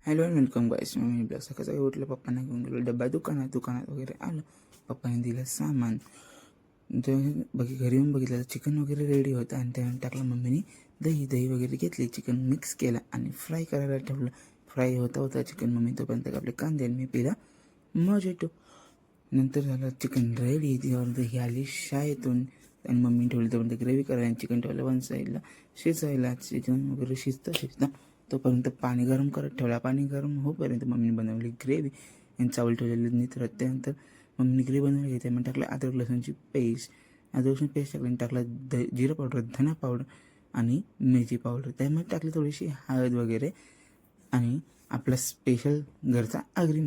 Hello and welcome guys. Me blog सकाळी उठलं, पप्पांना घेऊन गेलो डब्बा दुकानात वगैरे आलं. पप्पाने दिलं सामान. घरी येऊन बघितलं चिकन वगैरे रेडी होतं आणि त्यानंतर टाकलं मम्मीने दही वगैरे घेतली, चिकन मिक्स केला आणि फ्राय करायला ठेवलं. फ्राय होता चिकन. मम्मी तोपर्यंत आपले कांदे आणि मी पिला मजेटो. नंतर झालं चिकन रेडी. त्यावर दही आली शाळेतून आणि मम्मीने ठेवली तोपर्यंत ग्रेव्ही करायला. चिकन ठेवलं वन साईडला शिजायला. चिकन वगैरे शिजतं तोपर्यंत पाणी गरम करत ठेवला. पाणी गरम होईपर्यंत मम्मीने बनवली ग्रेव्ही आणि चावल ठेवलेले निथरत. त्यानंतर मम्मीने ग्रेव्ही बनवली घेते. मग टाकलं अद्रक लसूणची पेस्ट. अद्रक लसूण पेस्ट टाकली आणि टाकलं जिरं पावडर, धना पावडर आणि मिरची पावडर. त्यामध्ये टाकली थोडीशी हळद वगैरे आणि आपला स्पेशल घरचा आगरी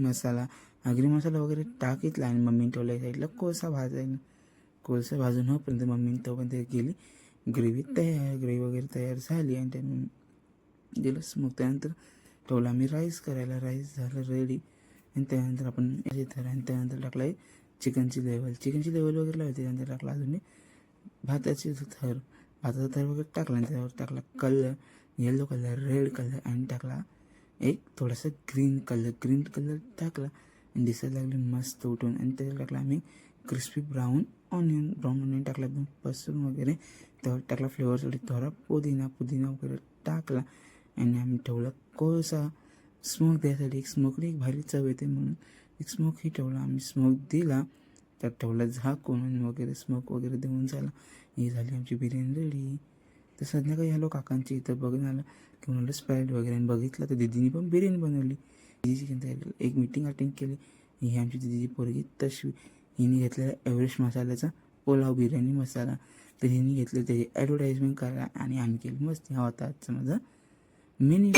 मसाला वगैरे टाकितला आणि मम्मीने ठेवल्या साईडला कोळसा भाजायला. कोळसा भाजून होईपर्यंत मम्मीने तोपर्यंत गेली ग्रेव्ही वगैरे तयार झाली आणि त्याने दिलं स्मोक. त्यानंतर ठेवला आम्ही राईस करायला. राईस झालं रेडी आणि त्यानंतर आपण आणि त्यानंतर टाकला आहे चिकनची लेवल वगैरे लावते. त्यानंतर टाकला अजून भाताचा थर वगैरे टाकला आणि त्यावर टाकला colour, yellow colour, red colour आणि टाकला एक थोडासा ग्रीन कलर टाकला आणि दिसायला लागले मस्त उठून. आणि त्याला टाकला आम्ही क्रिस्पी ब्राऊन ऑनियन टाकला एकदम पसरून वगैरे. त्यावर टाकला फ्लेवरसाठी थोडा पुदिना वगैरे टाकला आणि आम्ही ठेवला कोळसा स्मोक द्यायसाठी. एक भारी चव येते म्हणून एक स्मोकही ठेवला. आम्ही स्मोक दिला, त्यात ठेवला झाकून वगैरे. स्मोक वगैरे देऊन झाला. ही झाली आमची बिर्याणी रेडी. तर संध्याकाळी आलो काकांची इथं बघून आलं की म्हणलं स्प्राईट वगैरे आणि बघितलं तर दीदीने पण बिर्याणी बनवली. चिकन तयार एक मीटिंग अटेंड केली. ही आमची दीदीची पोरगी तश्वी. हिने घेतलेला एव्हरेस्ट मसाल्याचा पुलाव बिर्याणी मसाला. तर हिने घेतलं त्याची ॲडव्हर्टाईजमेंट करा आणि आम्ही केली मस्त. हा होता आजचा माझा मिनी